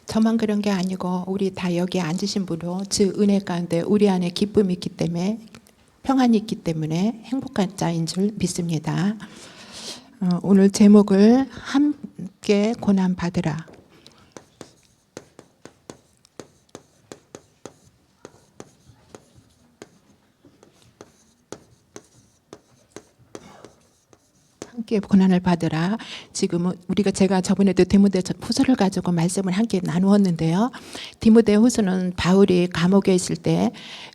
저만 그런 게 아니고 우리 다 여기 앉으신 분도 주 은혜 가운데 우리 안에 기쁨이 있기 때문에 평안이 있기 때문에 행복한 자인 줄 믿습니다. 오늘 제목을 함께 고난 받으라. 함께 고난을 받으라. 지금은 제가 저번에도 디모데 후서를 가지고 말씀을 함께 나누었는데요. 디모데 후서는 바울이 감옥에 있을 때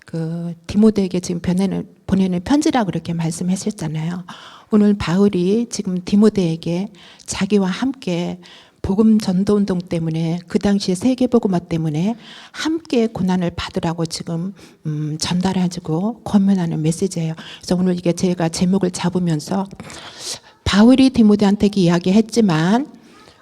그 디모데에게 지금 보내는 편지라고 그렇게 말씀하셨잖아요. 오늘 바울이 지금 디모데에게 자기와 함께 복음 전도 운동 때문에 그 당시에 세계복음화 때문에 함께 고난을 받으라고 지금 전달해주고 권면하는 메시지예요. 그래서 오늘 이게 제가 제목을 잡으면서 바울이 디모데한테 이야기했지만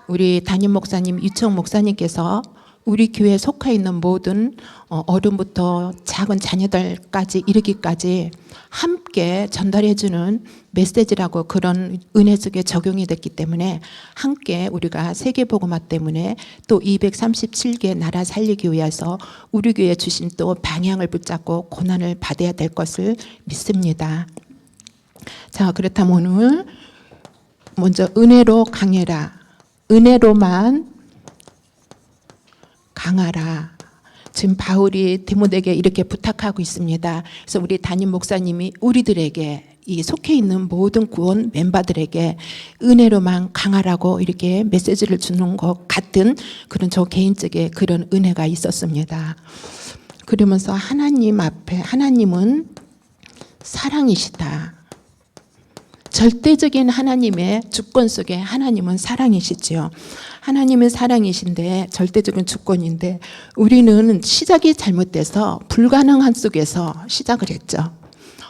우리 담임 목사님 유청 목사님께서 우리 교회에 속해 있는 모든 어른부터 작은 자녀들까지 이르기까지 함께 전달해주는 메시지라고 그런 은혜 속에 적용이 됐기 때문에 함께 우리가 세계복음화 때문에 또 237개 나라 살리기 위해서 우리 교회에 주신 또 방향을 붙잡고 고난을 받아야 될 것을 믿습니다. 자, 그렇다면 오늘 먼저 은혜로 강해라. 은혜로만 강하라. 지금 바울이 디모데에게 이렇게 부탁하고 있습니다. 그래서 우리 담임 목사님이 우리들에게 이 속해 있는 모든 구원 멤버들에게 은혜로만 강하라고 이렇게 메시지를 주는 것 같은 그런 저 개인적인 그런 은혜가 있었습니다. 그러면서 하나님 앞에 하나님은 사랑이시다. 절대적인 하나님의 주권 속에 하나님은 사랑이시죠. 하나님은 사랑이신데 절대적인 주권인데 우리는 시작이 잘못돼서 불가능한 속에서 시작을 했죠.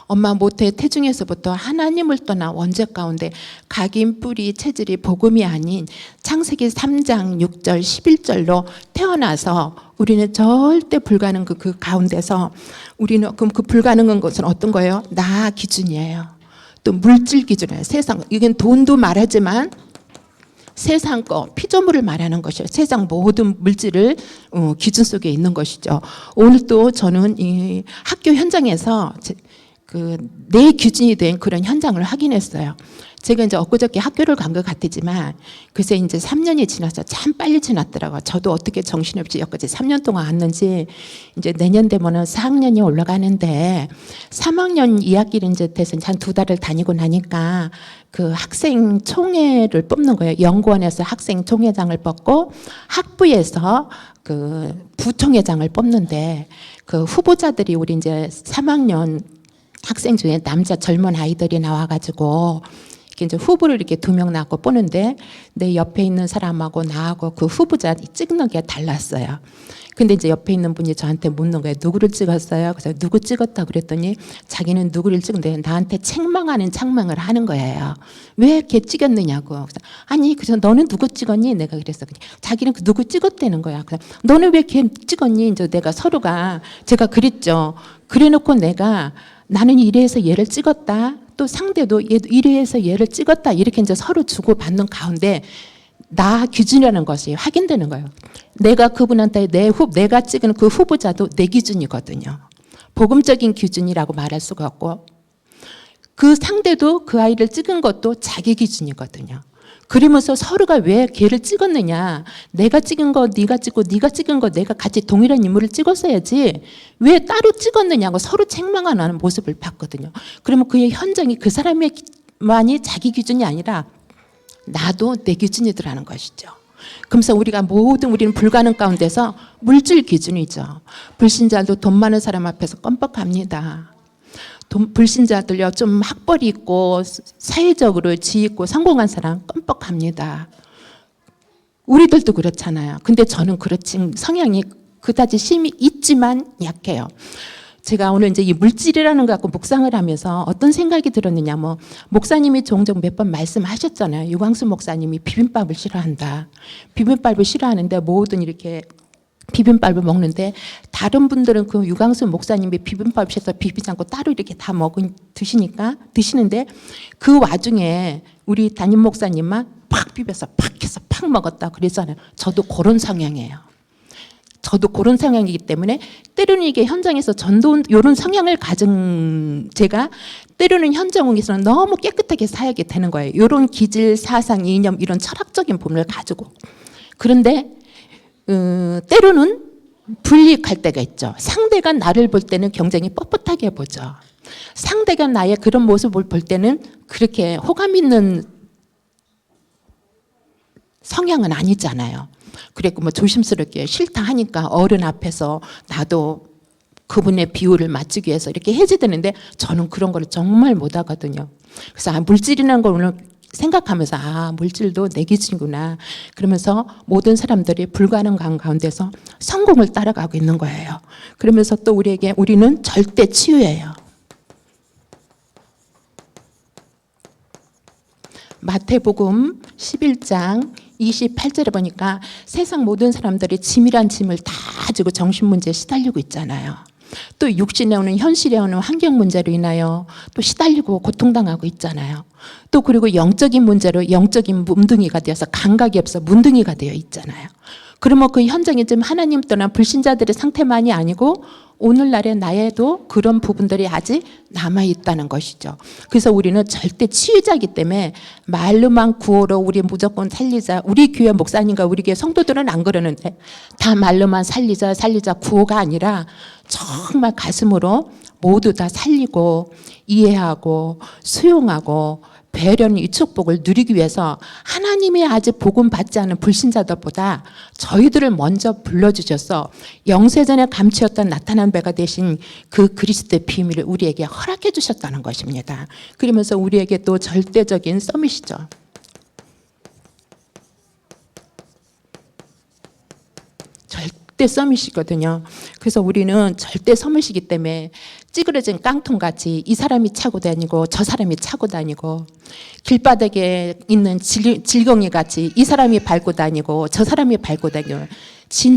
엄마 모태의 태중에서부터 하나님을 떠나 원죄 가운데 각인 뿌리 체질이 복음이 아닌 창세기 3장 6절 11절로 태어나서 우리는 절대 불가능한 그 가운데서 우리는 그럼 그 불가능한 것은 어떤 거예요? 나 기준이에요. 또 물질 기준이에요. 세상, 이건 돈도 말하지만 세상 거, 피조물을 말하는 것이에요. 세상 모든 물질을 기준 속에 있는 것이죠. 오늘 또 저는 이 학교 현장에서 내 기준이 된 그런 현장을 확인했어요. 제가 이제 엊그저께 학교를 간 것 같지만 그새 이제 3년이 지나서 참 빨리 지났더라고요. 저도 어떻게 정신없이 여기까지 3년 동안 왔는지 이제 내년 되면은 4학년이 올라가는데 3학년 2학기를 이제 돼서 한 2달을 다니고 나니까 그 학생 총회를 뽑는 거예요. 연구원에서 학생 총회장을 뽑고 학부에서 그 부총회장을 뽑는데 그 후보자들이 우리 이제 3학년 학생 중에 남자 젊은 아이들이 나와가지고 이렇게 이제 후보를 이렇게 2명 낳고 뽑는데 내 옆에 있는 사람하고 나하고 그 후보자 찍는 게 달랐어요. 근데 이제 옆에 있는 분이 저한테 묻는 거예요. 누구를 찍었어요? 그래서 누구 찍었다 그랬더니 자기는 누구를 찍는데 나한테 책망하는 책망을 하는 거예요. 왜 걔 찍었느냐고. 그래서 아니 그래서 너는 누구 찍었니? 내가 그랬어. 자기는 그 누구 찍었다는 거야. 그래서 너는 왜 걔 찍었니? 이제 내가 서로가 제가 그랬죠. 그래놓고 내가 나는 이래서 얘를 찍었다. 또 상대도 얘도 이래서 얘를 찍었다. 이렇게 이제 서로 주고받는 가운데 나 기준이라는 것이 확인되는 거예요. 내가 그분한테 내가 찍은 그 후보자도 내 기준이거든요. 복음적인 기준이라고 말할 수가 없고 그 상대도 그 아이를 찍은 것도 자기 기준이거든요. 그러면서 서로가 왜 걔를 찍었느냐. 내가 찍은 거 네가 찍고 네가 찍은 거 내가 같이 동일한 인물을 찍었어야지 왜 따로 찍었느냐고 서로 책망하는 모습을 봤거든요. 그러면 그의 현장이 그 사람만이 자기 기준이 아니라 나도 내 기준이더라는 것이죠. 그러면서 우리는 불가능 가운데서 물질 기준이죠. 불신자도 돈 많은 사람 앞에서 껌뻑합니다. 불신자들요 좀 학벌이 있고 사회적으로 지위 있고 성공한 사람 껌뻑합니다. 우리들도 그렇잖아요. 근데 저는 그렇지 성향이 그다지 힘이 있지만 약해요. 제가 오늘 이제 이 물질이라는 거 갖고 묵상을 하면서 어떤 생각이 들었느냐, 목사님이 종종 몇 번 말씀하셨잖아요. 유광수 목사님이 비빔밥을 싫어한다. 비빔밥을 싫어하는데 모든 이렇게 비빔밥을 먹는데 다른 분들은 그 유광수 목사님이 비빔밥 시켜서 비비지 않고 따로 이렇게 다 드시는데 그 와중에 우리 담임 목사님만 팍 비벼서 팍 해서 팍 먹었다 그랬잖아요. 저도 그런 성향이에요. 저도 그런 성향이기 때문에 때로는 이게 현장에서 전도 이런 성향을 가진 제가 때로는 현장에서는 너무 깨끗하게 사역이 되는 거예요. 이런 기질, 사상, 이념 이런 철학적인 부분을 가지고. 그런데 때로는 불이익할 때가 있죠. 상대가 나를 볼 때는 굉장히 뻣뻣하게 보죠. 상대가 나의 그런 모습을 볼 때는 그렇게 호감 있는 성향은 아니잖아요. 그래서 뭐 조심스럽게 싫다 하니까 어른 앞에서 나도 그분의 비율을 맞추기 위해서 이렇게 해지되는데 저는 그런 거를 정말 못 하거든요. 그래서 물질이라는 걸 오늘 생각하면서 물질도 내 기준이구나 그러면서 모든 사람들이 불가능한 가운데서 성공을 따라가고 있는 거예요. 그러면서 또 우리는 절대 치유예요. 마태복음 11장 28절에 보니까 세상 모든 사람들이 짐이란 짐을 다 가지고 정신 문제에 시달리고 있잖아요. 또 육신에 오는 현실에 오는 환경 문제로 인하여 또 시달리고 고통당하고 있잖아요. 또 그리고 영적인 문제로 영적인 문둥이가 되어서 감각이 없어 문둥이가 되어 있잖아요. 그러면 그 현장이 지금 하나님 떠난 불신자들의 상태만이 아니고 오늘날의 나에도 그런 부분들이 아직 남아있다는 것이죠. 그래서 우리는 절대 치유자이기 때문에 말로만 구호로 우리 무조건 살리자. 우리 교회 목사님과 우리 교회 성도들은 안 그러는데 다 말로만 살리자 구호가 아니라 정말 가슴으로 모두 다 살리고 이해하고 수용하고 배려는 이 축복을 누리기 위해서 하나님이 아직 복음 받지 않은 불신자들보다 저희들을 먼저 불러주셔서 영세전에 감추었던 나타난 배가 되신 그 그리스도의 비밀을 우리에게 허락해 주셨다는 것입니다. 그러면서 우리에게 또 절대적인 서밋이죠. 절대 서밋이거든요. 그래서 우리는 절대 서밋이기 때문에 찌그러진 깡통같이 이 사람이 차고 다니고 저 사람이 차고 다니고 길바닥에 있는 질경이같이 이 사람이 밟고 다니고 저 사람이 밟고 다니고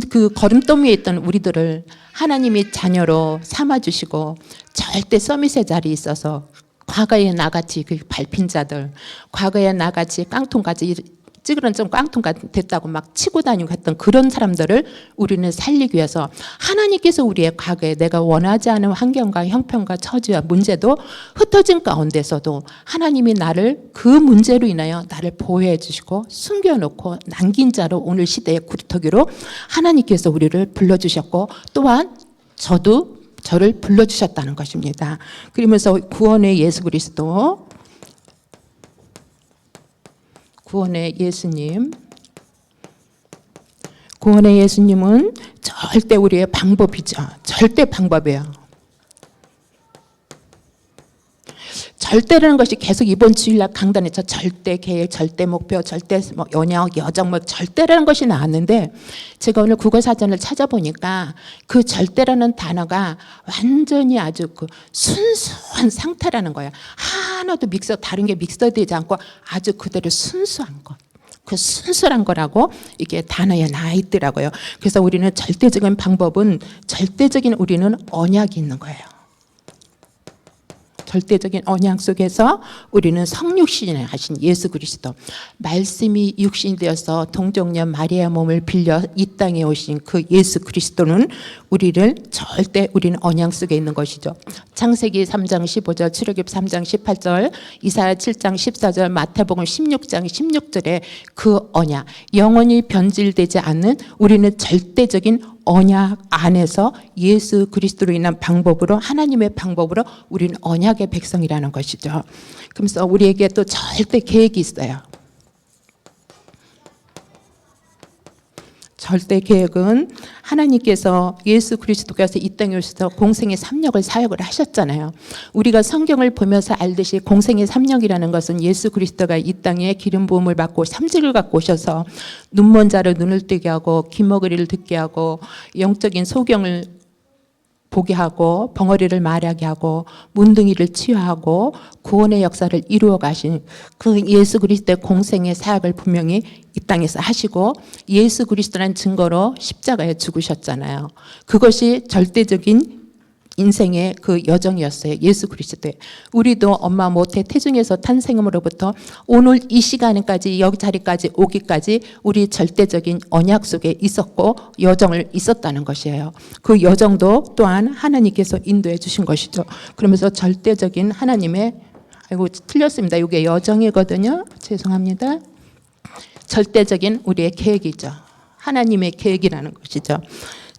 그 걸음더미에 있던 우리들을 하나님이 자녀로 삼아주시고 절대 서밋의 자리에 있어서 과거에 나같이 그 밟힌 자들 과거에 나같이 깡통같이 찌그러진 깡통 됐다고 막 치고 다니고 했던 그런 사람들을 우리는 살리기 위해서 하나님께서 우리의 과거에 내가 원하지 않은 환경과 형편과 처지와 문제도 흩어진 가운데서도 하나님이 나를 그 문제로 인하여 나를 보호해 주시고 숨겨놓고 남긴 자로 오늘 시대의 구리터기로 하나님께서 우리를 불러주셨고 또한 저도 저를 불러주셨다는 것입니다. 그러면서 구원의 예수 그리스도 구원의 예수님, 구원의 예수님은 절대 우리의 방법이죠. 절대 방법이에요. 절대라는 것이 계속 이번 주일날 강단에서 절대 계획, 절대 목표, 절대 연역, 여정, 절대라는 것이 나왔는데 제가 오늘 국어사전을 찾아보니까 그 절대라는 단어가 완전히 아주 그 순수한 상태라는 거예요. 하나도 다른 게 믹서되지 않고 아주 그대로 순수한 것. 그 순수한 거라고 이게 단어에 나와 있더라고요. 그래서 우리는 절대적인 방법은 절대적인 우리는 언약이 있는 거예요. 절대적인 언약 속에서 우리는 성육신을 하신 예수 그리스도 말씀이 육신이 되어서 동정녀 마리아 몸을 빌려 이 땅에 오신 그 예수 그리스도는 우리를 절대 우리는 언약 속에 있는 것이죠. 창세기 3장 15절 출애굽 3장 18절 이사야 7장 14절 마태복음 16장 16절에 그 언약 영원히 변질되지 않는 우리는 절대적인 언약 안에서 예수 그리스도로 인한 방법으로 하나님의 방법으로 우리는 언약의 백성이라는 것이죠. 그래서 우리에게 또 절대 계획이 있어요. 절대 계획은 하나님께서 예수 그리스도께서 이 땅에 오셔서 공생의 3역을 사역을 하셨잖아요. 우리가 성경을 보면서 알듯이 공생의 3역이라는 것은 예수 그리스도가 이 땅에 기름 부음을 받고 삼직을 갖고 오셔서 눈먼 자를 눈을 뜨게 하고 귀머거리를 듣게 하고 영적인 소경을 보게 하고 벙어리를 말하게 하고 문둥이를 치유하고 구원의 역사를 이루어 가신 그 예수 그리스도의 공생의 사역을 분명히 이 땅에서 하시고 예수 그리스도라는 증거로 십자가에 죽으셨잖아요. 그것이 절대적인 인생의 그 여정이었어요. 예수 그리스도의. 우리도 엄마 모태 태중에서 탄생음으로부터 오늘 이 시간까지 여기 자리까지 오기까지 우리 절대적인 언약 속에 있었고 여정을 있었다는 것이에요. 그 여정도 또한 하나님께서 인도해 주신 것이죠. 그러면서 절대적인 하나님의 아이고 틀렸습니다. 이게 여정이거든요. 죄송합니다. 절대적인 우리의 계획이죠. 하나님의 계획이라는 것이죠.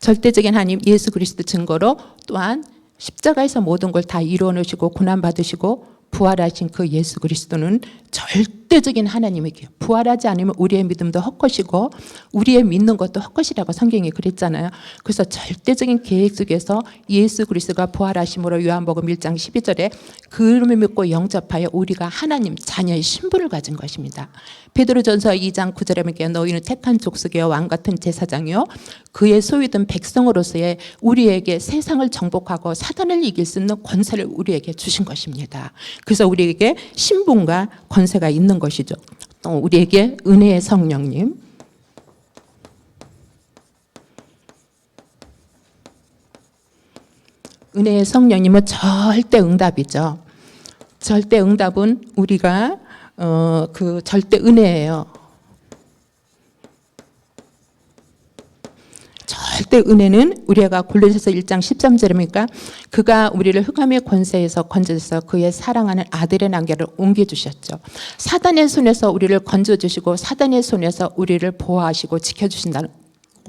절대적인 하나님 예수 그리스도 증거로 또한 십자가에서 모든 걸 다 이루어 놓으시고 고난 받으시고 부활하신 그 예수 그리스도는 절대적인 하나님에게 부활하지 않으면 우리의 믿음도 헛것이고 우리의 믿는 것도 헛것이라고 성경이 그랬잖아요. 그래서 절대적인 계획 속에서 예수 그리스도가 부활하심으로 요한복음 1장 12절에 그를 믿고 영접하여 우리가 하나님 자녀의 신분을 가진 것입니다. 베드로전서 2장 9절에 보니까 너희는 택한 족속이요 왕같은 제사장이요 그의 소유된 백성으로서의 우리에게 세상을 정복하고 사단을 이길 수 있는 권세를 우리에게 주신 것입니다. 그래서 우리에게 신분과 권세가 있는 것이죠. 또 우리에게 은혜의 성령님, 은혜의 성령님은 절대 응답이죠. 절대 응답은 우리가 그 절대 은혜예요. 절대 은혜는 우리가 골로새서 1장 13절입니까? 그가 우리를 흑암의 권세에서 건져서 그의 사랑하는 아들의 난계를 옮겨주셨죠. 사단의 손에서 우리를 건져주시고 사단의 손에서 우리를 보호하시고 지켜주신다는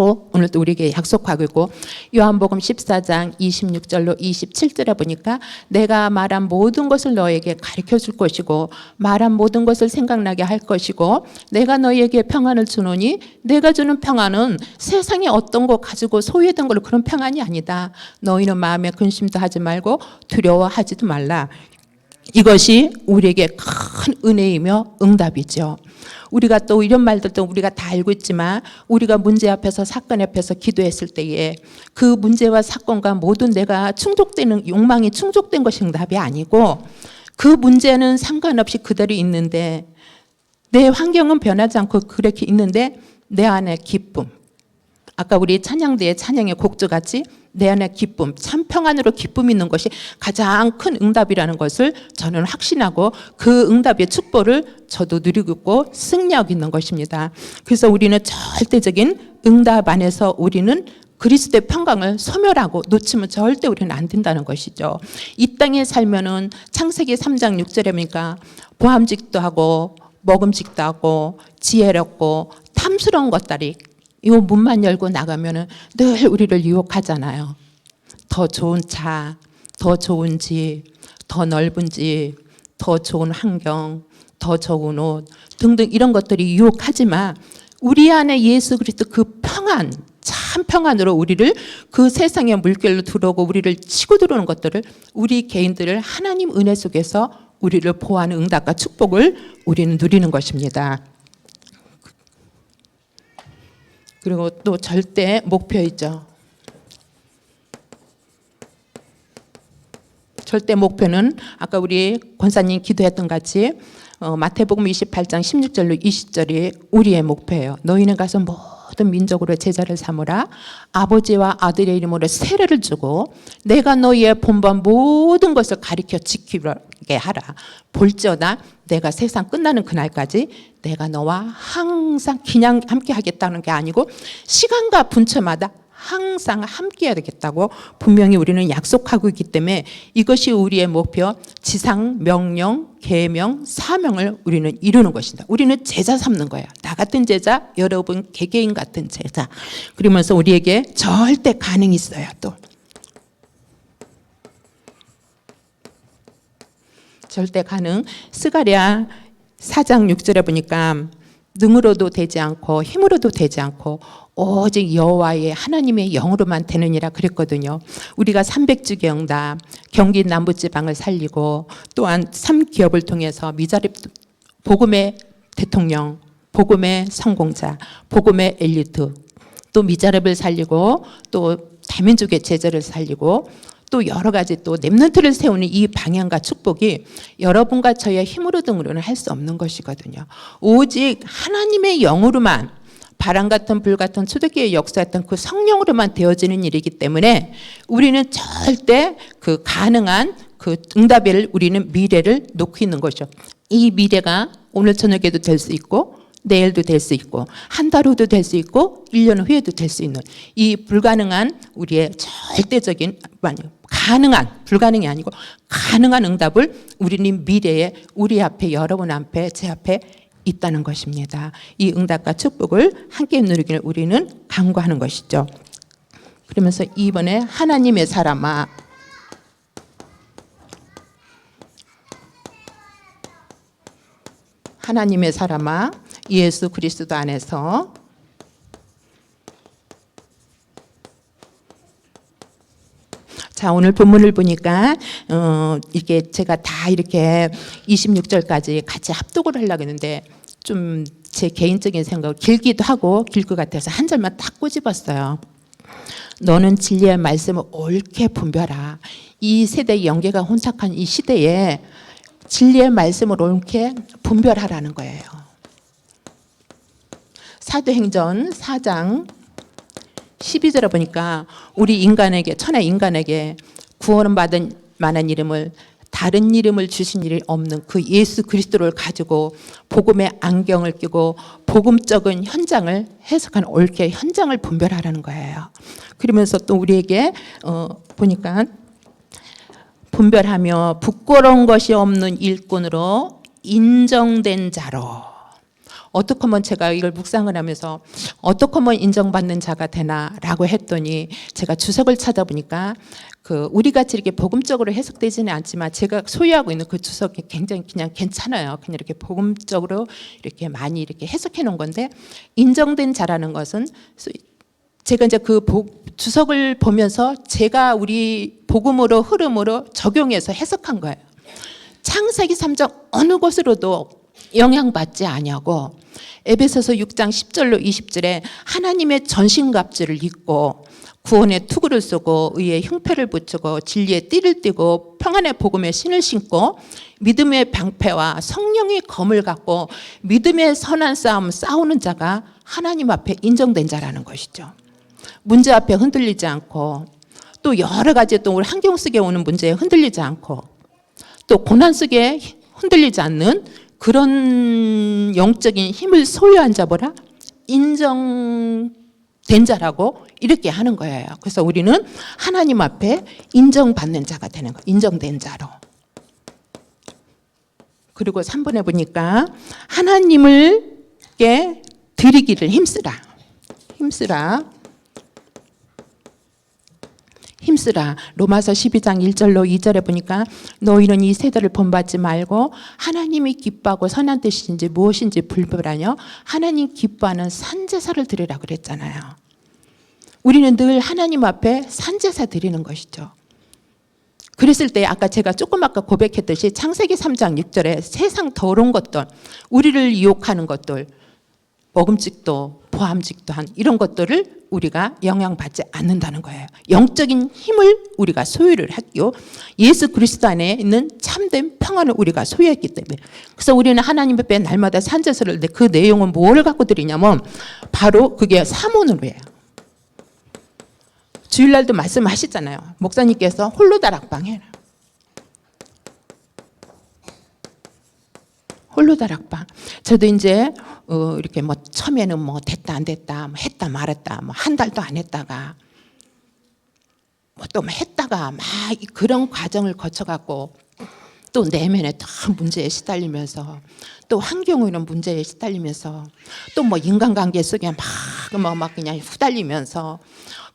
오늘도 우리에게 약속하고 있고 요한복음 14장 26절로 27절에 보니까 내가 말한 모든 것을 너에게 가르쳐줄 것이고 말한 모든 것을 생각나게 할 것이고 내가 너희에게 평안을 주노니 내가 주는 평안은 세상에 어떤 거 가지고 소유했던 걸로 그런 평안이 아니다. 너희는 마음에 근심도 하지 말고 두려워하지도 말라. 이것이 우리에게 큰 은혜이며 응답이죠. 우리가 또 이런 말들도 우리가 다 알고 있지만 우리가 문제 앞에서 사건 앞에서 기도했을 때에 그 문제와 사건과 모든 내가 충족되는 욕망이 충족된 것이 응답이 아니고 그 문제는 상관없이 그대로 있는데 내 환경은 변하지 않고 그렇게 있는데 내 안에 기쁨, 아까 우리 찬양대의 찬양의 곡조같이 내 안에 기쁨, 참 평안으로 기쁨이 있는 것이 가장 큰 응답이라는 것을 저는 확신하고 그 응답의 축복을 저도 누리고 있고 승리하고 있는 것입니다. 그래서 우리는 절대적인 응답 안에서 우리는 그리스도의 평강을 소멸하고 놓치면 절대 우리는 안 된다는 것이죠. 이 땅에 살면은 창세기 3장 6절에 보니까 보암직도 하고 먹음직도 하고 지혜롭고 탐스러운 것들이 이 문만 열고 나가면은 늘 우리를 유혹하잖아요. 더 좋은 차, 더 좋은 집, 더 넓은 집, 더 좋은 환경, 더 좋은 옷 등등 이런 것들이 유혹하지만 우리 안에 예수 그리스도 그 평안, 참 평안으로 우리를 그 세상의 물결로 들어오고 우리를 치고 들어오는 것들을 우리 개인들을 하나님 은혜 속에서 우리를 보호하는 응답과 축복을 우리는 누리는 것입니다. 그리고 또 절대 목표이죠. 절대 목표는 아까 우리 권사님 기도했던 같이 마태복음 28장 16절로 20절이 우리의 목표예요. 너희는 가서 모든 민족으로 제자를 삼으라. 아버지와 아들의 이름으로 세례를 주고 내가 너희의 본반 모든 것을 가르쳐 지키게 하라. 볼지어다 내가 세상 끝나는 그날까지 내가 너와 항상 그냥 함께 하겠다는 게 아니고 시간과 분초마다 항상 함께 해야 되겠다고 분명히 우리는 약속하고 있기 때문에 이것이 우리의 목표, 지상, 명령, 계명, 사명을 우리는 이루는 것이다. 우리는 제자 삼는 거예요. 나 같은 제자, 여러분 개개인 같은 제자. 그러면서 우리에게 절대 가능이 있어요. 또 절대 가능. 스가랴 4장 6절에 보니까 능으로도 되지 않고 힘으로도 되지 않고 오직 여호와의 하나님의 영으로만 되느니라 그랬거든요. 우리가 300주기 응답, 경기 남부지방을 살리고 또한 3기업을 통해서 미자립 복음의 대통령, 복음의 성공자, 복음의 엘리트, 또 미자립을 살리고 또 다민족의 제자를 살리고 또 여러 가지 또 렘넌트를 세우는 이 방향과 축복이 여러분과 저의 힘으로 등으로는 할 수 없는 것이거든요. 오직 하나님의 영으로만 바람 같은 불 같은 초대교회 역사했던 그 성령으로만 되어지는 일이기 때문에 우리는 절대 그 가능한 그 응답을 우리는 미래를 놓고 있는 것이죠. 이 미래가 오늘 저녁에도 될 수 있고 내일도 될 수 있고 한 달 후도 될 수 있고 1년 후에도 될 수 있는 이 불가능한 우리의 절대적인 가능한 불가능이 아니고 가능한 응답을 우리는 미래에 우리 앞에 여러분 앞에 제 앞에 있다는 것입니다. 이 응답과 축복을 함께 누리기를 우리는 간구하는 것이죠. 그러면서 이번에 하나님의 사람아 하나님의 사람아 예수 그리스도 안에서 자 오늘 본문을 보니까 이게 제가 다 이렇게 26절까지 같이 합독을 하려고 했는데 좀 제 개인적인 생각을 길기도 하고 길 것 같아서 한 절만 딱 꼬집었어요. 너는 진리의 말씀을 옳게 분별하. 이 세대의 영계가 혼탁한 이 시대에 진리의 말씀을 옳게 분별하라는 거예요. 사도행전 4장 12절에 보니까 우리 인간에게 천하 인간에게 구원을 받은 만한 이름을 다른 이름을 주신 일이 없는 그 예수 그리스도를 가지고 복음의 안경을 끼고 복음적인 현장을 해석한 옳게 현장을 분별하라는 거예요. 그러면서 또 우리에게 보니까 분별하며 부끄러운 것이 없는 일꾼으로 인정된 자로 어떻게 하면 제가 이걸 묵상을 하면서 어떻게 하면 인정받는 자가 되나라고 했더니 제가 주석을 찾아보니까 그 우리 같이 이렇게 복음적으로 해석되지는 않지만 제가 소유하고 있는 그 주석이 굉장히 그냥 괜찮아요. 그냥 이렇게 복음적으로 이렇게 많이 이렇게 해석해 놓은 건데 인정된 자라는 것은 제가 이제 그 주석을 보면서 제가 우리 복음으로 흐름으로 적용해서 해석한 거예요. 창세기 3장 어느 곳으로도 영향받지 아니하고 에베소서 6장 10절로 20절에 하나님의 전신갑주를 입고 구원의 투구를 쓰고 의의 흉패를 붙이고 진리의 띠를 띠고 평안의 복음의 신을 신고 믿음의 방패와 성령의 검을 갖고 믿음의 선한 싸움 싸우는 자가 하나님 앞에 인정된 자라는 것이죠. 문제 앞에 흔들리지 않고 또 여러 가지 또 우리 환경 속에 오는 문제에 흔들리지 않고 또 고난 속에 흔들리지 않는 그런 영적인 힘을 소유한 자 뭐라? 인정된 자라고 이렇게 하는 거예요. 그래서 우리는 하나님 앞에 인정받는 자가 되는 거예요. 인정된 자로. 그리고 3번에 보니까 하나님을께 드리기를 힘쓰라. 힘쓰라. 로마서 12장 1절로 2절에 보니까 너희는 이 세대를 본받지 말고 하나님이 기뻐하고 선한 뜻인지 무엇인지 분별하며 하나님 기뻐하는 산제사를 드리라 그랬잖아요. 우리는 늘 하나님 앞에 산제사 드리는 것이죠. 그랬을 때 아까 제가 조금 아까 고백했듯이 창세기 3장 6절에 세상 더러운 것들 우리를 유혹하는 것들 먹음직도 보암직도한 이런 것들을 우리가 영향받지 않는다는 거예요. 영적인 힘을 우리가 소유를 했고 예수 그리스도 안에 있는 참된 평안을 우리가 소유했기 때문에 그래서 우리는 하나님 앞에 날마다 산제사를 하는데 그 내용은 뭘 갖고 드리냐면 바로 그게 사모으로 해요. 주일날도 말씀하시잖아요. 목사님께서 홀로다락방 해라. 홀로다락방. 저도 이제 이렇게 뭐 처음에는 뭐 됐다 안 됐다, 뭐 했다 말았다, 뭐 한 달도 안 했다가 뭐 또 뭐 했다가 막 그런 과정을 거쳐갖고 또 내면에 더 문제에 시달리면서 또 환경으로 문제에 시달리면서 또 뭐 인간관계 속에 막 그냥 후달리면서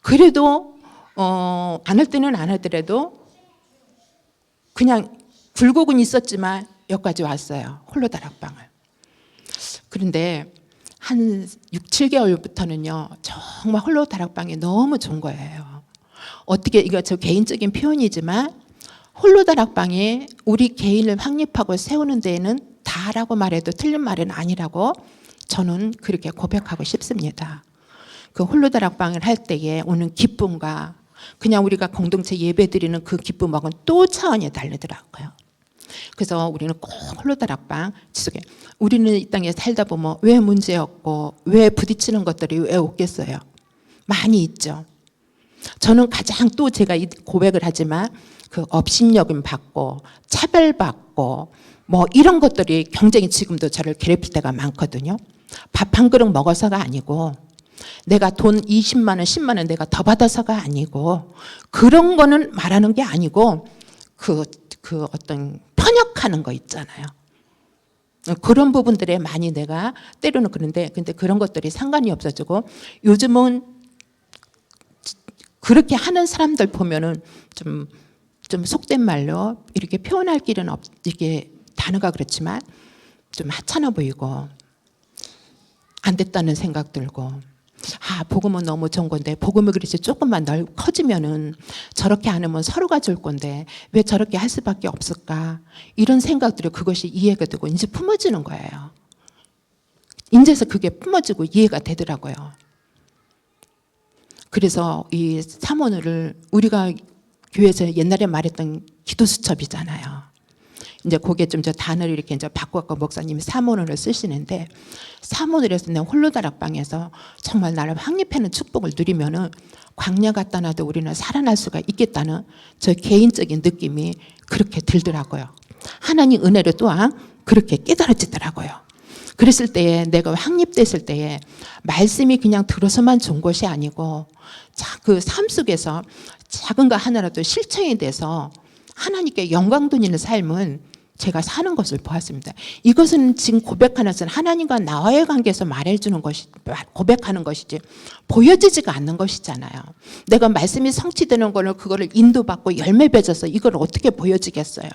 그래도 안 할 때는 안 하더라도 그냥 굴곡은 있었지만 여기까지 왔어요. 홀로다락방을. 그런데 한 6, 7개월부터는요. 정말 홀로다락방이 너무 좋은 거예요. 어떻게 이거 저 개인적인 표현이지만 홀로다락방이 우리 개인을 확립하고 세우는 데에는 다라고 말해도 틀린 말은 아니라고 저는 그렇게 고백하고 싶습니다. 그 홀로다락방을 할 때에 오는 기쁨과 그냥 우리가 공동체 예배 드리는 그 기쁨하고는 또 차원이 다르더라고요. 그래서 우리는 꼭 홀로다락방 지속해. 우리는 이 땅에 살다 보면 왜 문제였고 왜 부딪히는 것들이 왜 없겠어요? 많이 있죠. 저는 가장 또 제가 이 고백을 하지만 그 업신여금 받고 차별받고 뭐 이런 것들이 굉장히 지금도 저를 괴롭힐 때가 많거든요. 밥 한 그릇 먹어서가 아니고 내가 돈 20만 원, 10만 원 내가 더 받아서가 아니고 그런 거는 말하는 게 아니고 그 어떤 편협하는 거 있잖아요. 그런 부분들에 많이 내가 때려는 그런데 근데 그런 것들이 상관이 없어지고 요즘은 그렇게 하는 사람들 보면은 좀 속된 말로 이렇게 표현할 길은 이게 단어가 그렇지만 좀 하찮아 보이고 안 됐다는 생각 들고 복음은 너무 좋은 건데 복음이 그렇지 조금만 커지면은 저렇게 안 하면 서로가 줄 건데 왜 저렇게 할 수밖에 없을까 이런 생각들이 그것이 이해가 되고 이제 품어지는 거예요. 이제서 그게 품어지고 이해가 되더라고요. 그래서 이 사모를 우리가 교회에서 옛날에 말했던 기도수첩이잖아요. 이제 그게 좀 저 단어를 이렇게 이제 바꿔갖고 목사님이 사모를 쓰시는데 사모늘에서 내 홀로다락방에서 정말 나를 확립하는 축복을 누리면은 광야 갔다 나도 우리는 살아날 수가 있겠다는 저 개인적인 느낌이 그렇게 들더라고요. 하나님 은혜로 또한 그렇게 깨달아지더라고요. 그랬을 때에 내가 확립됐을 때에 말씀이 그냥 들어서만 좋은 것이 아니고 그 삶 속에서 작은 거 하나라도 실천이 돼서 하나님께 영광 돌리는 삶은 제가 사는 것을 보았습니다. 이것은 지금 고백하는 것은 하나님과 나와의 관계에서 말해주는 것이 고백하는 것이지 보여지지가 않는 것이잖아요. 내가 말씀이 성취되는 거를 그거를 인도받고 열매 맺어서 이걸 어떻게 보여지겠어요.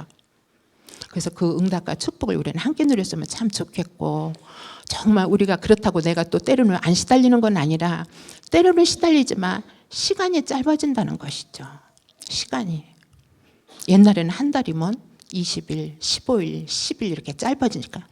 그래서 그 응답과 축복을 우리는 함께 누렸으면 참 좋겠고 정말 우리가 그렇다고 내가 또 때로는 안 시달리는 건 아니라 때로는 시달리지만 시간이 짧아진다는 것이죠. 시간이. 옛날에는 한 달이면 20일, 15일, 10일 이렇게 짧아지니까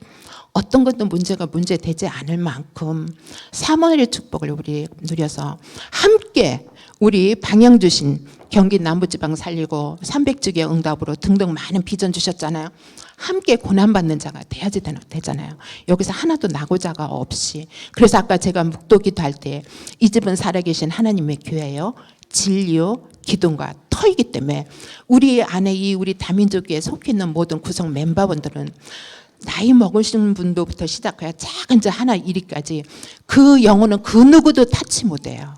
어떤 것도 문제 되지 않을 만큼 사모의 축복을 우리 누려서 함께 우리 방향 주신 경기 남부지방 살리고 300주기의 응답으로 등등 많은 비전 주셨잖아요. 함께 고난받는 자가 돼야지 되잖아요. 여기서 하나도 나고자가 없이. 그래서 아까 제가 묵도 기도할 때 이 집은 살아계신 하나님의 교회예요. 진리요 기둥과 터이기 때문에 우리 안에 우리 다민족교회에 속해 있는 모든 구성 멤버분들은 나이 먹으신 분도부터 시작해야 작은 자 하나 이리까지 그 영혼은 그 누구도 타치 못해요.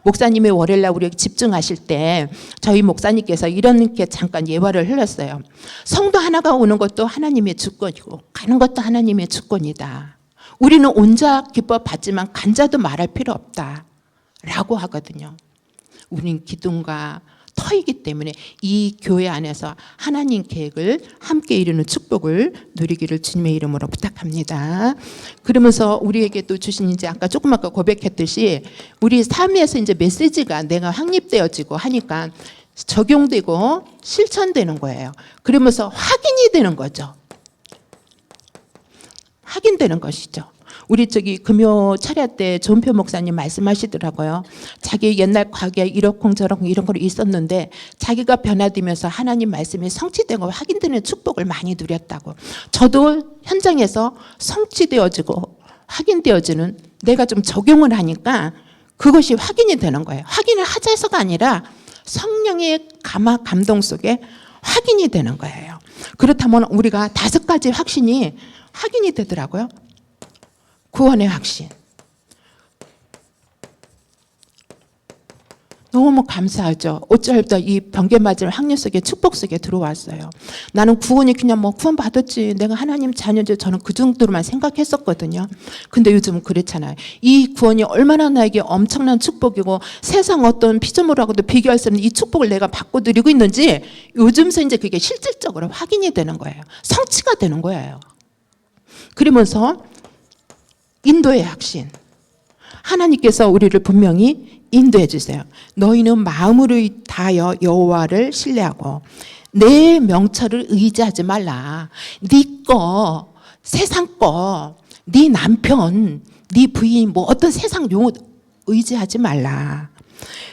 목사님이 월요일날 우리 집중하실 때 저희 목사님께서 이렇게 잠깐 예화를 흘렸어요. 성도 하나가 오는 것도 하나님의 주권이고 가는 것도 하나님의 주권이다. 우리는 온자 기뻐 받지만 간자도 말할 필요 없다 라고 하거든요. 우린 기둥과 터이기 때문에 이 교회 안에서 하나님 계획을 함께 이루는 축복을 누리기를 주님의 이름으로 부탁합니다. 그러면서 우리에게 또 주신 이제 아까 조금 아까 고백했듯이 우리 삶에서 이제 메시지가 내가 확립되어지고 하니까 적용되고 실천되는 거예요. 그러면서 확인이 되는 거죠. 확인되는 것이죠. 우리 금요 차례 때 존표 목사님 말씀하시더라고요. 자기 옛날 과거에 이렇고 저렇고 이런 거 있었는데 자기가 변화되면서 하나님 말씀이 성취되고 확인되는 축복을 많이 누렸다고. 저도 현장에서 성취되어지고 확인되어지는 내가 좀 적용을 하니까 그것이 확인이 되는 거예요. 확인을 하자서가 아니라 성령의 감동 속에 확인이 되는 거예요. 그렇다면 우리가 5가지 확신이 확인이 되더라고요. 구원의 확신. 너무 감사하죠. 어쩔다 이 번개 맞을 확률 속에 축복 속에 들어왔어요. 나는 구원이 그냥 뭐 구원 받았지 내가 하나님 자녀지 저는 그 정도로만 생각했었거든요. 근데 요즘은 그렇잖아요. 이 구원이 얼마나 나에게 엄청난 축복이고 세상 어떤 피조물하고도 비교할 수 없는 이 축복을 내가 받고 누리고 있는지 요즘서 이제 그게 실질적으로 확인이 되는 거예요. 성취가 되는 거예요. 그러면서 인도의 확신. 하나님께서 우리를 분명히 인도해 주세요. 너희는 마음으로 다하여 여호와를 신뢰하고 내 명철을 의지하지 말라. 네 거, 세상 거, 네 남편, 네 부인 뭐 어떤 세상 용어 의지하지 말라.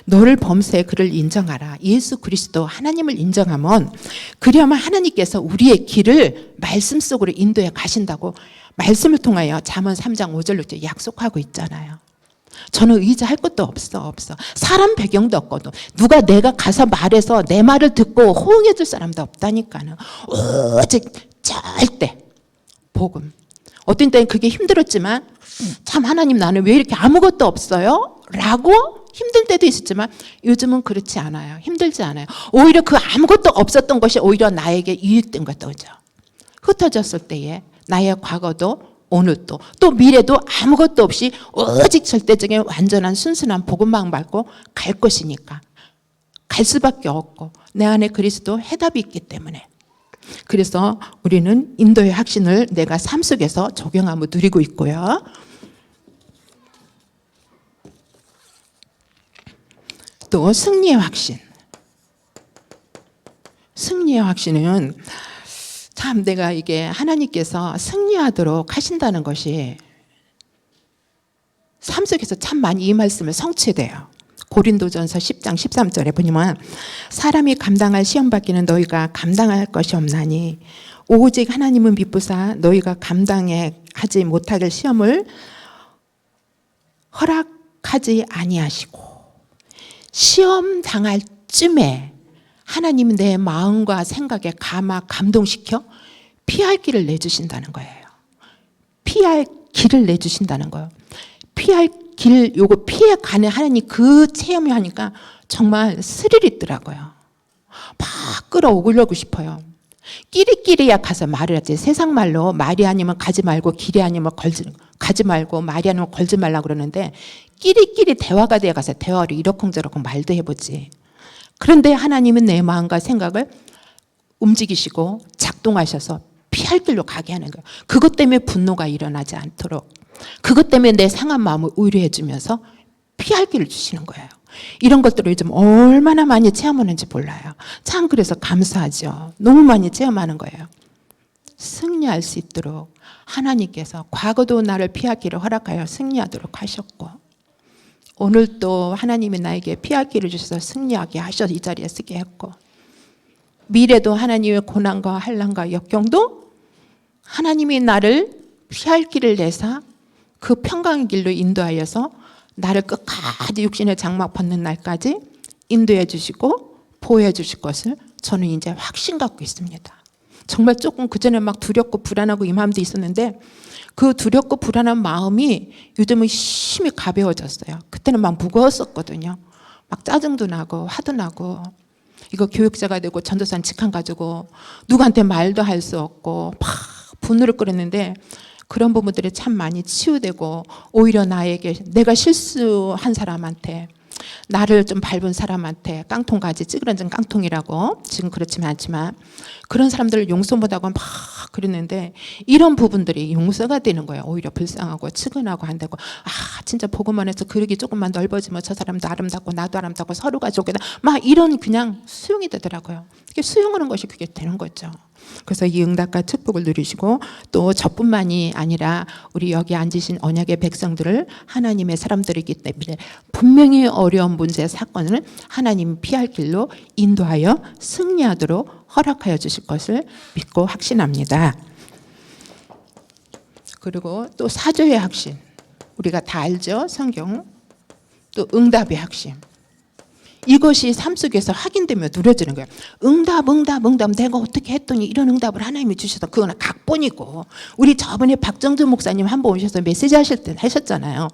너를 범사에 그를 인정하라. 예수 그리스도 하나님을 인정하면 그리하면 하나님께서 우리의 길을 말씀 속으로 인도해 가신다고 말씀을 통하여 잠언 3장 5절로 약속하고 있잖아요. 저는 의지할 것도 없어. 사람 배경도 없거든. 누가 내가 가서 말해서 내 말을 듣고 호응해 줄 사람도 없다니까는. 오직 절대 복음. 어떤 때는 그게 힘들었지만 참 하나님 나는 왜 이렇게 아무것도 없어요? 라고 힘들 때도 있었지만 요즘은 그렇지 않아요. 힘들지 않아요. 오히려 그 아무것도 없었던 것이 오히려 나에게 유익된 것도 오죠. 흩어졌을 때에 나의 과거도 오늘도 또 미래도 아무것도 없이 오직 절대적인 완전한 순수한 복음만 밟고 갈 것이니까 갈 수밖에 없고 내 안에 그리스도 해답이 있기 때문에 그래서 우리는 인도의 확신을 내가 삶 속에서 적용하며 누리고 있고요. 또 승리의 확신. 승리의 확신은 참 내가 이게 하나님께서 승리하도록 하신다는 것이 삶 속에서 참 많이 이 말씀을 성취돼요. 고린도전서 10장 13절에 보니면 사람이 감당할 시험 받기는 너희가 감당할 것이 없나니 오직 하나님은 미쁘사 너희가 감당해 하지 못하길 시험을 허락하지 아니하시고 시험 당할 쯤에 하나님은 내 마음과 생각에 감동시켜 피할 길을 내주신다는 거예요. 피할 길을 내주신다는 거예요. 피할 길, 요거 피해 가는 하나님 그 체험을 하니까 정말 스릴 있더라고요. 막 끌어오려고 싶어요. 끼리끼리야 가서 말을 하지. 세상 말로 말이 아니면 가지 말고 길이 아니면 가지 말고 말이 아니면 걸지 말라 그러는데 끼리끼리 대화가 되어 가서 대화를 이러쿵저러쿵 말도 해보지. 그런데 하나님은 내 마음과 생각을 움직이시고 작동하셔서 피할 길로 가게 하는 거예요. 그것 때문에 분노가 일어나지 않도록 그것 때문에 내 상한 마음을 의뢰해 주면서 피할 길을 주시는 거예요. 이런 것들을 요즘 얼마나 많이 체험하는지 몰라요. 참 그래서 감사하죠. 너무 많이 체험하는 거예요. 승리할 수 있도록 하나님께서 과거도 나를 피할 길을 허락하여 승리하도록 하셨고 오늘 또 하나님이 나에게 피할 길을 주셔서 승리하게 하셔서 이 자리에 쓰게 했고 미래도 하나님의 고난과 환난과 역경도 하나님이 나를 피할 길을 내사 그 평강의 길로 인도하여서 나를 끝까지 육신의 장막 벗는 날까지 인도해 주시고 보호해 주실 것을 저는 이제 확신 갖고 있습니다. 정말 조금 그전에 막 두렵고 불안하고 이 마음도 있었는데 그 두렵고 불안한 마음이 요즘은 힘이 가벼워졌어요. 그때는 막 무거웠었거든요. 막 짜증도 나고 화도 나고 이거 교육자가 되고 전도사는 직함 가지고 누구한테 말도 할 수 없고 막 분노를 끓였는데 그런 부분들이 참 많이 치유되고 오히려 나에게 내가 실수한 사람한테 나를 좀 밟은 사람한테 깡통가지 찌그러진 깡통이라고 지금 그렇지는 않지만 그런 사람들을 용서 못하고 막 그랬는데 이런 부분들이 용서가 되는 거예요. 오히려 불쌍하고 측은하고 안 되고 진짜 복음만 해서 그릇이 조금만 넓어지면 저 사람도 아름답고 나도 아름답고 서로가 좋게 막 이런 그냥 수용이 되더라고요. 그게 수용하는 것이 그게 되는 거죠. 그래서 이 응답과 축복을 누리시고 또 저뿐만이 아니라 우리 여기 앉으신 언약의 백성들을 하나님의 사람들이기 때문에 분명히 어려운 문제 사건을 하나님 피할 길로 인도하여 승리하도록 허락하여 주실 것을 믿고 확신합니다. 그리고 또 사조의 확신 우리가 다 알죠. 성경. 또 응답의 확신. 이것이 삶 속에서 확인되며 누려지는 거예요. 응답 내가 어떻게 했더니 이런 응답을 하나님이 주셔서 그거는 각본이고 우리 저번에 박정준 목사님 한 번 오셔서 메시지 하실 때 하셨잖아요.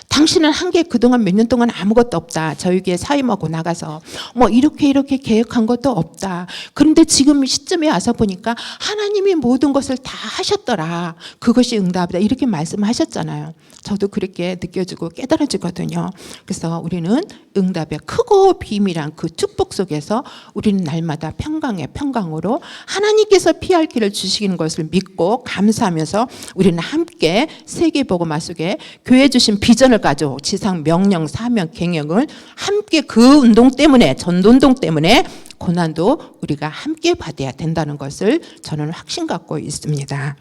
당신은 한 게 그동안 몇 년 동안 아무것도 없다. 저희 교회 사임하고 나가서 뭐 이렇게 계획한 것도 없다. 그런데 지금 시점에 와서 보니까 하나님이 모든 것을 다 하셨더라. 그것이 응답이다. 이렇게 말씀하셨잖아요. 저도 그렇게 느껴지고 깨달아지거든요. 그래서 우리는 응답의 크고 비밀한 그 축복 속에서 우리는 날마다 평강으로 하나님께서 피할 길을 주시는 것을 믿고 감사하면서 우리는 함께 세계복음화 속에 교회 주신 비전을 가지고 지상 명령, 사명, 경영을 함께 그 운동 때문에 전도운동 때문에 고난도 우리가 함께 받아야 된다는 것을 저는 확신 갖고 있습니다.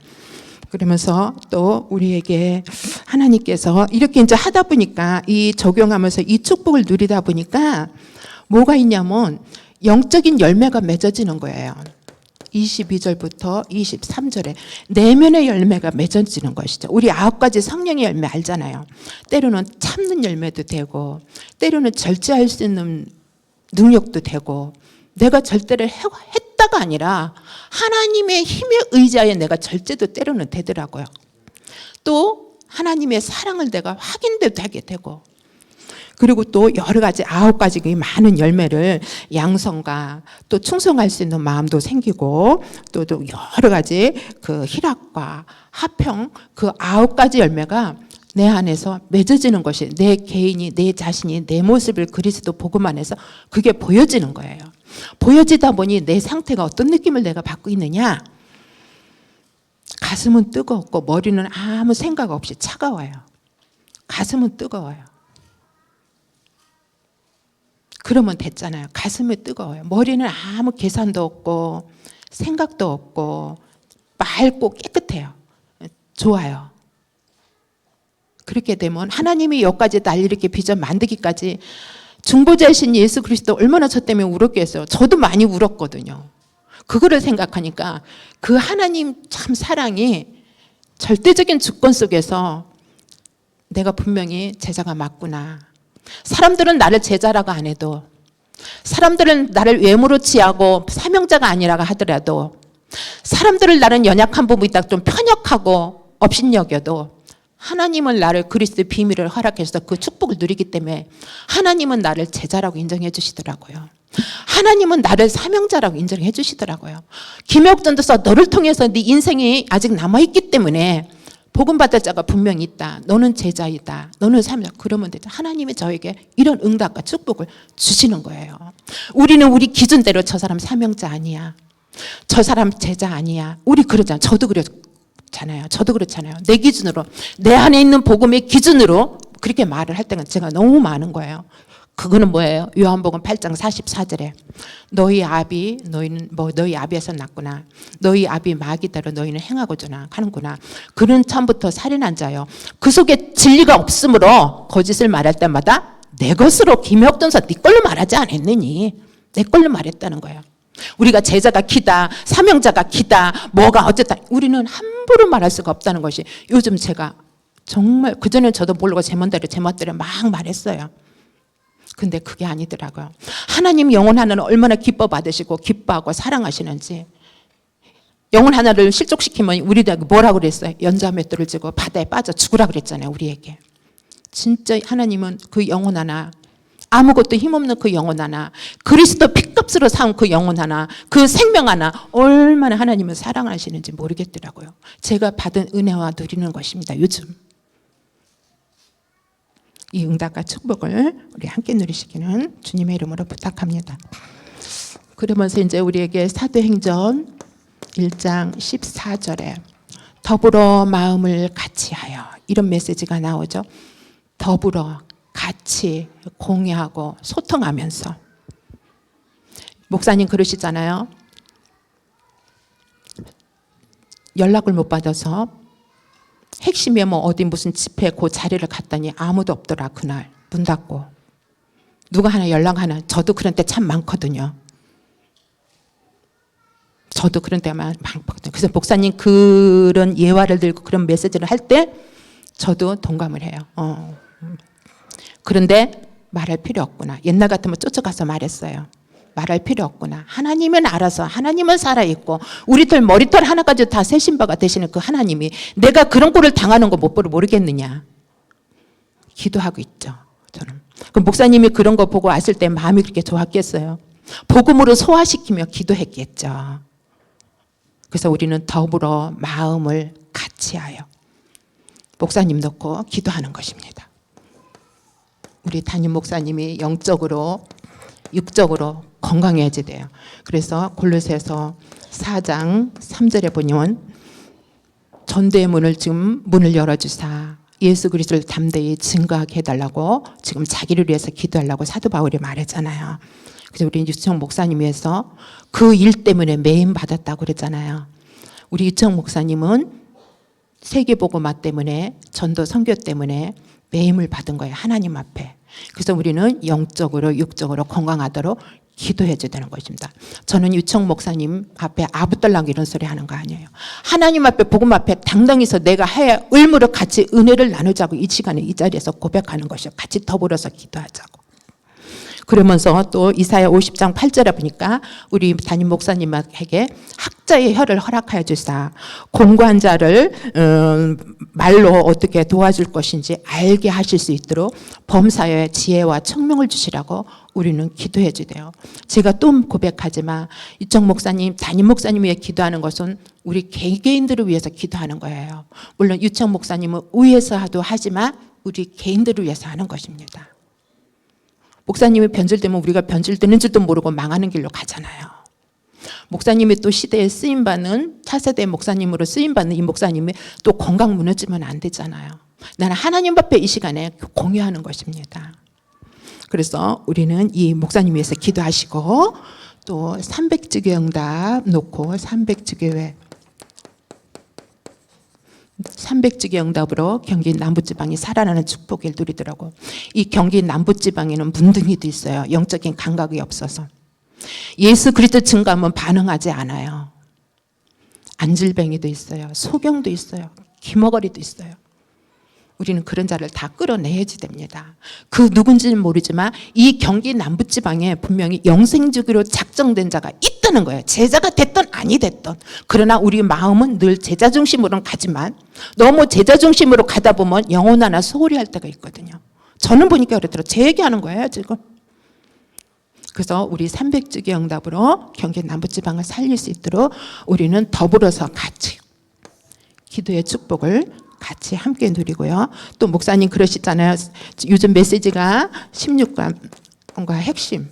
그러면서 또 우리에게 하나님께서 이렇게 이제 하다 보니까 이 적용하면서 이 축복을 누리다 보니까 뭐가 있냐면 영적인 열매가 맺어지는 거예요. 22절부터 23절에 내면의 열매가 맺어지는 것이죠. 우리 9가지 성령의 열매 알잖아요. 때로는 참는 열매도 되고 때로는 절제할 수 있는 능력도 되고 내가 절대를 했다가 아니라 하나님의 힘에 의지하여 내가 절제도 때로는 되더라고요. 또 하나님의 사랑을 내가 확인도 되게 되고 그리고 또 여러 가지 9가지 많은 열매를 양성과 또 충성할 수 있는 마음도 생기고 또 여러 가지 그 희락과 화평 그 9가지 열매가 내 안에서 맺어지는 것이 내 개인이 내 자신이 내 모습을 그리스도 복음 안에서 그게 보여지는 거예요. 보여지다 보니 내 상태가 어떤 느낌을 내가 받고 있느냐 가슴은 뜨겁고 머리는 아무 생각 없이 차가워요. 가슴은 뜨거워요. 그러면 됐잖아요. 가슴이 뜨거워요. 머리는 아무 계산도 없고 생각도 없고 맑고 깨끗해요. 좋아요. 그렇게 되면 하나님이 여기까지 날 이렇게 빚어 만들기까지 중보자이신 예수 그리스도 얼마나 저 때문에 울었겠어요. 저도 많이 울었거든요. 그거를 생각하니까 그 하나님 참 사랑이 절대적인 주권 속에서 내가 분명히 제자가 맞구나. 사람들은 나를 제자라고 안 해도 사람들은 나를 외모로 취하고 사명자가 아니라고 하더라도 사람들을 나는 연약한 부분이 있다 좀 편협하고 업신여겨도 하나님은 나를 그리스도의 비밀을 허락해서 그 축복을 누리기 때문에 하나님은 나를 제자라고 인정해 주시더라고요. 하나님은 나를 사명자라고 인정해 주시더라고요. 김혁전도서 너를 통해서 네 인생이 아직 남아있기 때문에 복음받을 자가 분명히 있다. 너는 제자이다. 너는 사명자. 그러면 되죠. 하나님이 저에게 이런 응답과 축복을 주시는 거예요. 우리는 우리 기준대로 저 사람 사명자 아니야. 저 사람 제자 아니야. 우리 그러잖아요. 저도 그렇잖아요. 저도 그렇잖아요. 내 기준으로 내 안에 있는 복음의 기준으로 그렇게 말을 할 때가 제가 너무 많은 거예요. 그거는 뭐예요? 요한복음 8장 44절에 너희 아비 너희는 너희 아비에서 났구나. 너희 아비 마귀대로 너희는 행하고자 하는구나. 그는 처음부터 살인한 자요. 그 속에 진리가 없으므로 거짓을 말할 때마다 내 것으로 김혁전서 네 걸로 말하지 않았느니 내 걸로 말했다는 거예요. 우리가 제자가 기다 사명자가 기다 뭐가 어쨌다 우리는 함부로 말할 수가 없다는 것이 요즘 제가 정말 그전엔 저도 모르고 제 멋대로 막 말했어요. 근데 그게 아니더라고요. 하나님 영혼 하나는 얼마나 기뻐 받으시고 기뻐하고 사랑하시는지 영혼 하나를 실족시키면 우리들에게 뭐라고 그랬어요? 연자 맷돌을 쥐고 바다에 빠져 죽으라 그랬잖아요. 우리에게. 진짜 하나님은 그 영혼 하나 아무것도 힘없는 그 영혼 하나 그리스도 핏값으로 사온 그 영혼 하나 그 생명 하나 얼마나 하나님은 사랑하시는지 모르겠더라고요. 제가 받은 은혜와 누리는 것입니다. 요즘. 이 응답과 축복을 우리 함께 누리시기는 주님의 이름으로 부탁합니다. 그러면서 이제 우리에게 사도행전 1장 14절에 더불어 마음을 같이하여 이런 메시지가 나오죠. 더불어 같이 공유하고 소통하면서 목사님 그러시잖아요. 연락을 못 받아서 핵심에 뭐 어디 무슨 집회 그 자리를 갔더니 아무도 없더라. 그날 문 닫고 누가 하나 연락하나. 저도 그런 때 참 많거든요. 저도 그런 때만 많거든요. 그래서 목사님 그런 예화를 들고 그런 메시지를 할 때 저도 동감을 해요. 그런데 말할 필요 없구나. 옛날 같으면 쫓아가서 말했어요. 말할 필요 없구나. 하나님은 알아서 하나님은 살아있고 우리들 머리털 하나까지 다 세신 바가 되시는 그 하나님이 내가 그런 꼴을 당하는 거 못 모르겠느냐. 기도하고 있죠. 저는. 그럼 목사님이 그런 거 보고 왔을 때 마음이 그렇게 좋았겠어요. 복음으로 소화시키며 기도했겠죠. 그래서 우리는 더불어 마음을 같이하여 목사님 놓고 기도하는 것입니다. 우리 담임 목사님이 영적으로 육적으로 건강해야지 돼요. 그래서 골로새서 4장 3절에 보면 전도의 문을 지금 문을 열어주사 예수 그리스도를 담대히 증거하게 해달라고 지금 자기를 위해서 기도하려고 사도 바울이 말했잖아요. 그래서 우리 유청 목사님 위해서 그 일 때문에 매임 받았다고 그랬잖아요. 우리 유청 목사님은 세계복음화 때문에, 전도 선교 때문에 매임을 받은 거예요. 하나님 앞에. 그래서 우리는 영적으로 육적으로 건강하도록 기도해야 되는 것입니다. 저는 유청 목사님 앞에 아부떨락 이런 소리 하는 거 아니에요. 하나님 앞에 복음 앞에 당당히서 내가 해 의무로 같이 은혜를 나누자고 이 시간에 이 자리에서 고백하는 것이요. 같이 더불어서 기도하자고. 그러면서 또 이사야 50장 8절에 보니까 우리 담임 목사님에게 학자의 혀를 허락하여 주사 공고한 자를 말로 어떻게 도와줄 것인지 알게 하실 수 있도록 범사에 지혜와 청명을 주시라고 우리는 기도해 주대요. 제가 또 고백하지만 유청 목사님, 담임 목사님 위해 기도하는 것은 우리 개개인들을 위해서 기도하는 거예요. 물론 유청 목사님은 위에서도 하지만 우리 개인들을 위해서 하는 것입니다. 목사님이 변질되면 우리가 변질되는 줄도 모르고 망하는 길로 가잖아요. 목사님이 또 시대에 쓰임받는 차세대 목사님으로 쓰임받는 이 목사님이 또 건강 무너지면 안 되잖아요. 나는 하나님 앞에 이 시간에 공유하는 것입니다. 그래서 우리는 이 목사님 위해서 기도하시고 또 300주기 응답 놓고 300주기회 300주기 응답으로 경기 남부지방이 살아나는 축복을 누리더라고. 이 경기 남부지방에는 문둥이도 있어요. 영적인 감각이 없어서. 예수 그리스도 증거하면 반응하지 않아요. 안질뱅이도 있어요. 소경도 있어요. 기머거리도 있어요. 우리는 그런 자를 다 끌어내야지 됩니다. 그 누군지는 모르지만 이 경기 남부지방에 분명히 영생주기로 작정된 자가 있다는 거예요. 제자가 됐든 아니 됐든. 그러나 우리 마음은 늘 제자 중심으로는 가지만 너무 제자 중심으로 가다 보면 영혼 하나 소홀히 할 때가 있거든요. 저는 보니까 그렇더라고요. 제 얘기하는 거예요 지금. 그래서 우리 300주기 응답으로 경기 남부지방을 살릴 수 있도록 우리는 더불어서 같이 기도의 축복을 같이 함께 누리고요. 또 목사님 그러시잖아요. 요즘 메시지가 16강과 핵심.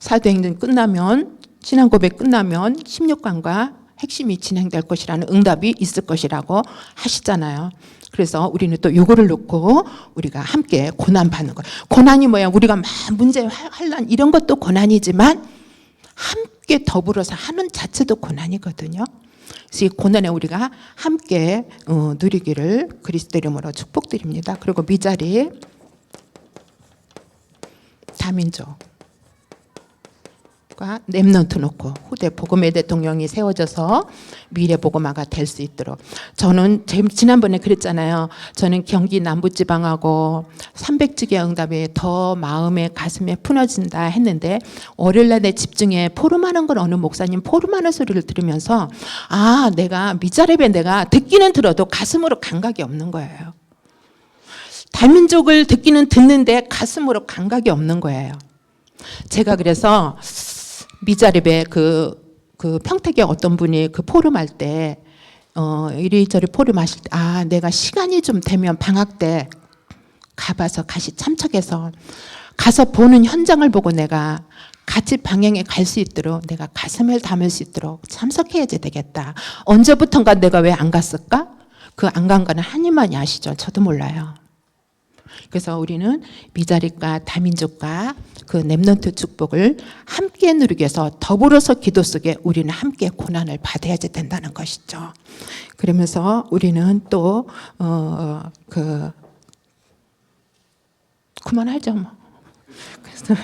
사도행전 끝나면 신앙 고백 끝나면 16강과 핵심이 진행될 것이라는 응답이 있을 것이라고 하시잖아요. 그래서 우리는 또 요거를 놓고 우리가 함께 고난 받는 거예요. 고난이 뭐야? 우리가 막 문제, 환난 이런 것도 고난이지만 함께 더불어서 하는 자체도 고난이거든요. 그래서 이 고난에 우리가 함께 누리기를 그리스도 이름으로 축복드립니다. 그리고 미자리 다민족과 렘넌트 놓고 후대 복음의 대통령이 세워져서 미래 복음화가 될 수 있도록 저는 지난번에 그랬잖아요. 저는 경기 남부지방하고 300주기 응답에 더 마음에 가슴에 품어진다 했는데 월요일날 집중해 포럼하는 걸 어느 목사님 포럼하는 소리를 들으면서 아 내가 미자립에 내가 듣기는 들어도 가슴으로 감각이 없는 거예요. 다민족을 듣기는 듣는데 가슴으로 감각이 없는 거예요. 제가 그래서 미자립에 그 평택에 어떤 분이 그 포럼할 때 이리저리 포럼하실 때 아 내가 시간이 좀 되면 방학 때 가봐서 같이 참석해서 가서 보는 현장을 보고 내가 같이 방향에 갈 수 있도록 내가 가슴을 담을 수 있도록 참석해야지 되겠다. 언제부턴가 내가 왜 안 갔을까? 그 안 간 거는 하나님만이 아시죠. 저도 몰라요. 그래서 우리는 미자립과 다민족과 그 렘넌트 축복을 함께 누리기 위해서 더불어서 기도 속에 우리는 함께 고난을 받아야 된다는 것이죠. 그러면서 우리는 또 그만하죠 뭐. 그래서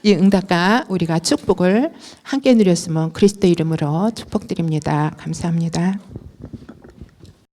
이 응답과 우리가 축복을 함께 누렸으면 그리스도 이름으로 축복드립니다. 감사합니다.